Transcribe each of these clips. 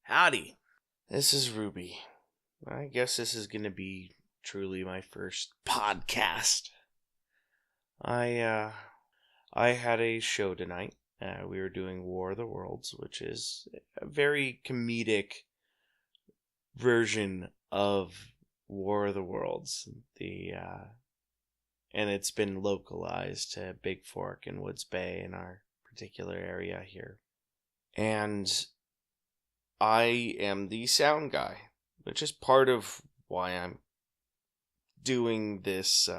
Howdy, this is Ruby. I guess this is going to be truly my first podcast. I had a show tonight. We were doing War of the Worlds, which is a very comedic version of War of the Worlds. And it's been localized to Big Fork and Woods Bay in our particular area here. And I am the sound guy, which is part of why I'm doing this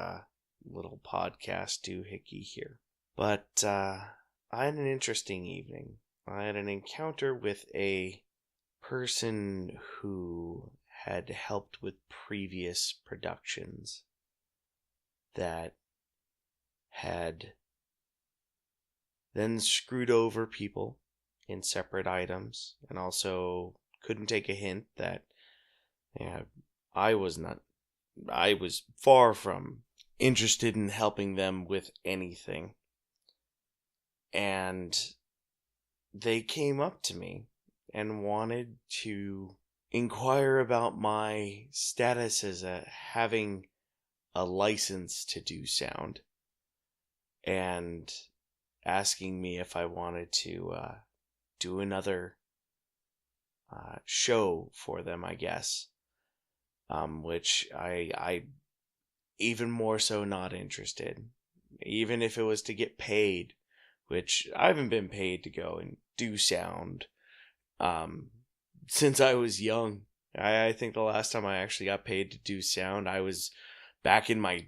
little podcast doohickey here. But I had an interesting evening. I had an encounter with a person who had helped with previous productions that had then screwed over people in separate items, and also couldn't take a hint that I was far from interested in helping them with anything. And they came up to me and wanted to inquire about my status as having a license to do sound, and asking me if I wanted to do another show for them, I guess. Which I even more so not interested. Even if it was to get paid, which I haven't been paid to go and do sound since I was young. I think the last time I actually got paid to do sound, I was back in my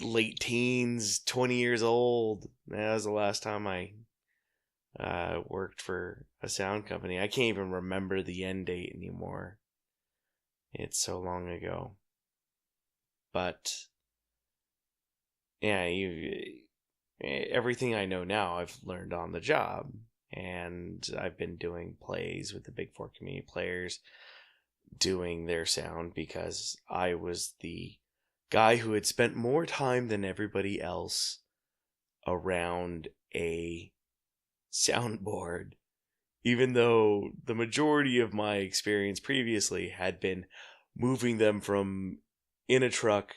late teens, 20 years old. That was the last time I worked for a sound company. I can't even remember the end date anymore. It's so long ago. But yeah, everything I know now I've learned on the job, and I've been doing plays with the Big Four community players, doing their sound because I was the guy who had spent more time than everybody else around a soundboard, even though the majority of my experience previously had been moving them from in a truck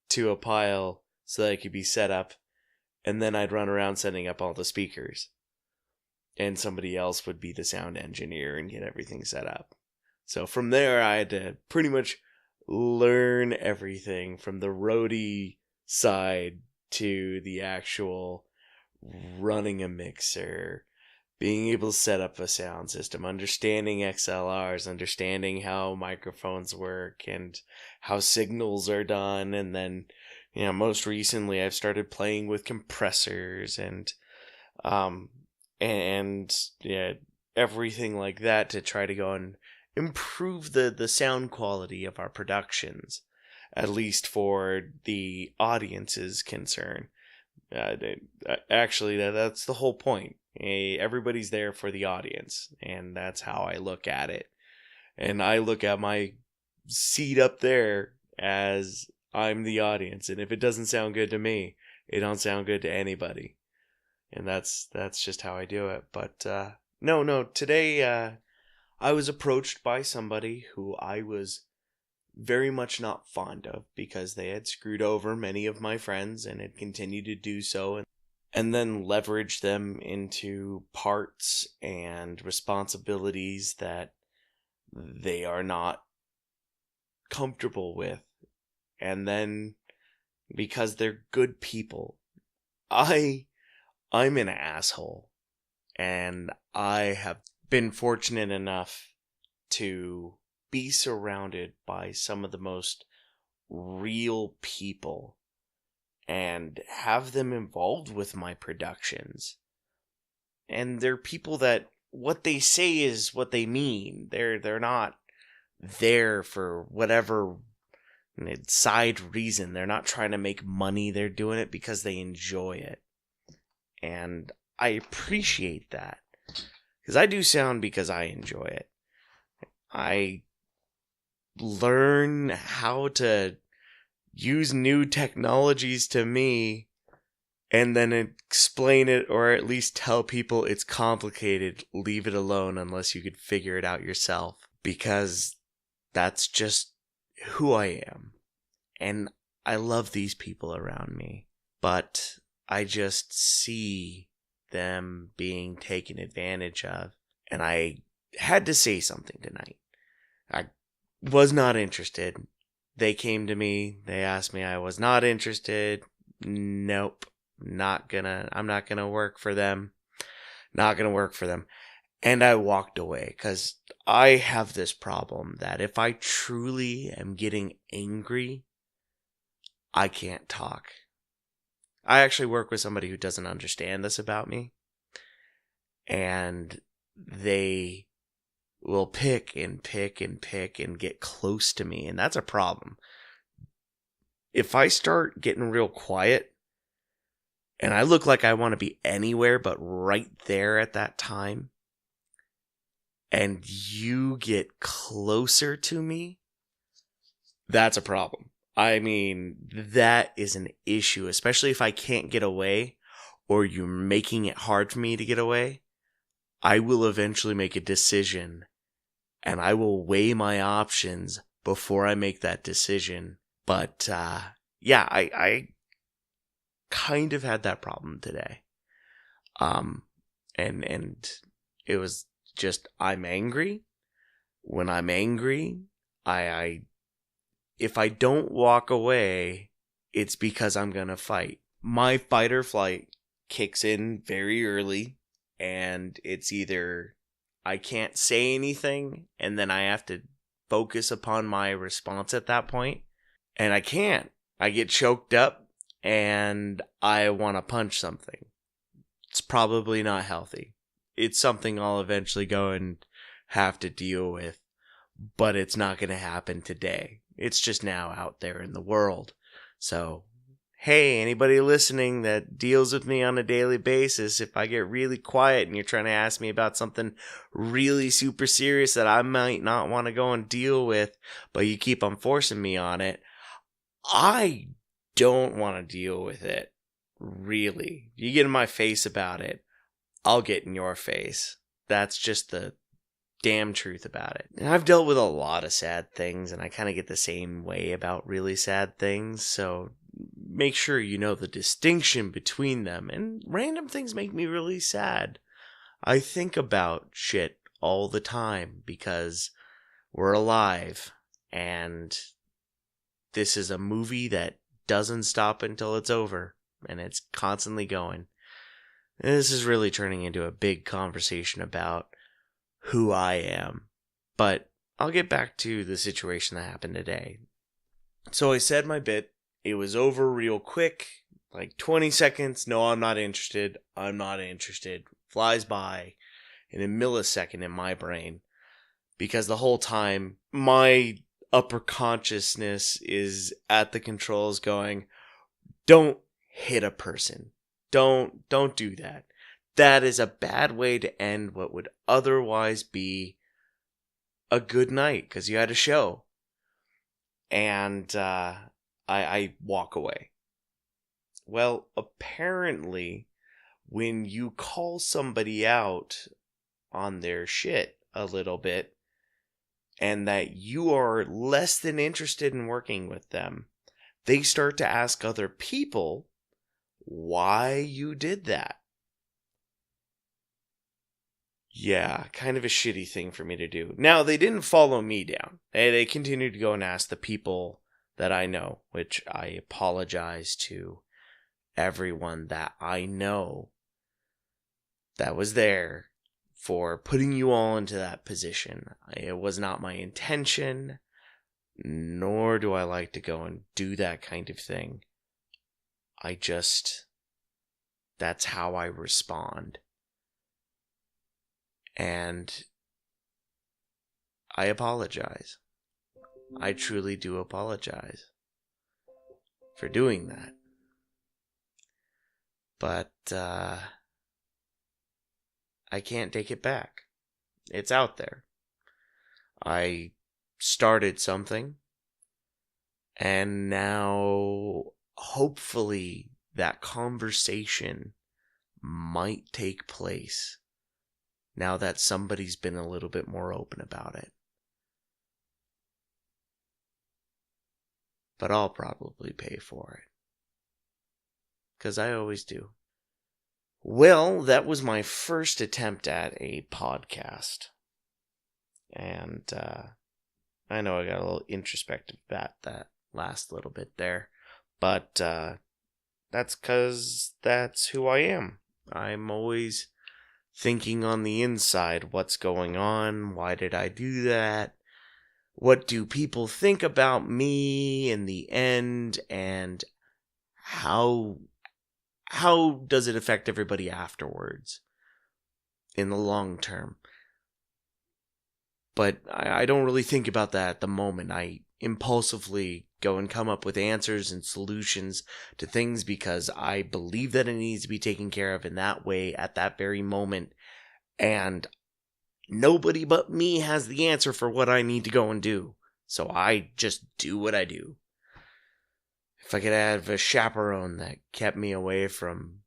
to a pile so that it could be set up, and then I'd run around setting up all the speakers, and somebody else would be the sound engineer and get everything set up. So from there I had to pretty much learn everything from the roadie side to the actual running a mixer, being able to set up a sound system, understanding XLRs, understanding how microphones work and how signals are done. And then, most recently I've started playing with compressors and everything like that to try to go and improve the sound quality of our productions, at least for the audience's concern. Actually, that's the whole point. Everybody's there for the audience, and that's how I look at it. And I look at my seat up there as I'm the audience, and if it doesn't sound good to me, it don't sound good to anybody. And that's just how I do it. But no, today I was approached by somebody who I was very much not fond of, because they had screwed over many of my friends and had continued to do so, and then leveraged them into parts and responsibilities that they are not comfortable with. And then, because they're good people, I'm an asshole. And I have been fortunate enough to be surrounded by some of the most real people and have them involved with my productions. And they're people that what they say is what they mean. They're not there for whatever side reason. They're not trying to make money. They're doing it because they enjoy it. And I appreciate that, because I do sound because I enjoy it. I learn how to use new technologies to me and then explain it, or at least tell people it's complicated. Leave it alone unless you could figure it out yourself, because that's just who I am. And I love these people around me, but I just see them being taken advantage of. And I had to say something tonight. I was not interested. They came to me. They asked me. I was not interested. Nope. I'm not gonna work for them. Not gonna work for them. And I walked away because I have this problem that if I truly am getting angry, I can't talk. I actually work with somebody who doesn't understand this about me. And they will pick and pick and pick and get close to me. And that's a problem. If I start getting real quiet and I look like I want to be anywhere but right there at that time, and you get closer to me, that's a problem. I mean, that is an issue, especially if I can't get away or you're making it hard for me to get away. I will eventually make a decision, and I will weigh my options before I make that decision. But yeah, I kind of had that problem today. And it was just, I'm angry. When I'm angry, I if I don't walk away, it's because I'm gonna fight. My fight or flight kicks in very early, and it's either I can't say anything, and then I have to focus upon my response at that point, and I can't. I get choked up, and I want to punch something. It's probably not healthy. It's something I'll eventually go and have to deal with, but it's not going to happen today. It's just now out there in the world. So, hey, anybody listening that deals with me on a daily basis, if I get really quiet and you're trying to ask me about something really super serious that I might not want to go and deal with, but you keep on forcing me on it, I don't want to deal with it. Really. You get in my face about it, I'll get in your face. That's just the damn truth about it. And I've dealt with a lot of sad things, and I kind of get the same way about really sad things, so make sure you know the distinction between them. And random things make me really sad. I think about shit all the time because we're alive, and this is a movie that doesn't stop until it's over, and it's constantly going. And this is really turning into a big conversation about who I am. But I'll get back to the situation that happened today. So I said my bit. It was over real quick, like 20 seconds. No, I'm not interested. I'm not interested. Flies by in a millisecond in my brain. Because the whole time, my upper consciousness is at the controls going, don't hit a person. Don't do that. That is a bad way to end what would otherwise be a good night because you had a show. And I walk away. Well, apparently, when you call somebody out on their shit a little bit, and that you are less than interested in working with them, they start to ask other people why you did that. Yeah, kind of a shitty thing for me to do. Now, they didn't follow me down. They continued to go and ask the people that I know, which I apologize to everyone that I know that was there for putting you all into that position. It was not my intention, nor do I like to go and do that kind of thing. That's how I respond. And I apologize. I truly do apologize for doing that. But I can't take it back. It's out there. I started something, and now hopefully that conversation might take place now that somebody's been a little bit more open about it. But I'll probably pay for it. 'Cause I always do. Well, that was my first attempt at a podcast. And I know I got a little introspective about that last little bit there. But that's because that's who I am. I'm always thinking on the inside, what's going on? Why did I do that? What do people think about me in the end? And how does it affect everybody afterwards in the long term? But I don't really think about that at the moment. I impulsively go and come up with answers and solutions to things because I believe that it needs to be taken care of in that way at that very moment. And nobody but me has the answer for what I need to go and do. So I just do what I do. If I could have a chaperone that kept me away from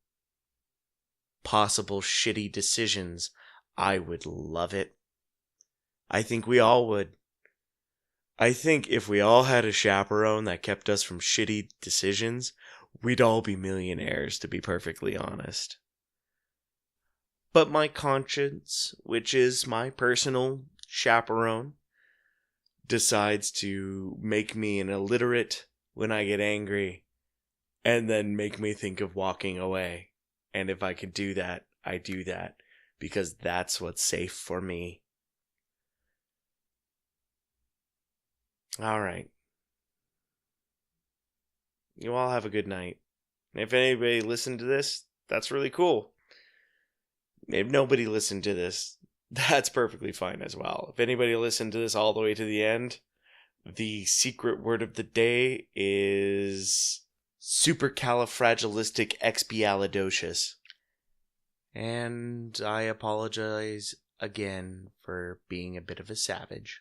possible shitty decisions, I would love it. I think we all would. I think if we all had a chaperone that kept us from shitty decisions, we'd all be millionaires, to be perfectly honest. But my conscience, which is my personal chaperone, decides to make me an illiterate when I get angry, and then make me think of walking away. And if I can do that, I do that, because that's what's safe for me. Alright. You all have a good night. If anybody listened to this, that's really cool. If nobody listened to this, that's perfectly fine as well. If anybody listened to this all the way to the end, the secret word of the day is supercalifragilisticexpialidocious. And I apologize again for being a bit of a savage.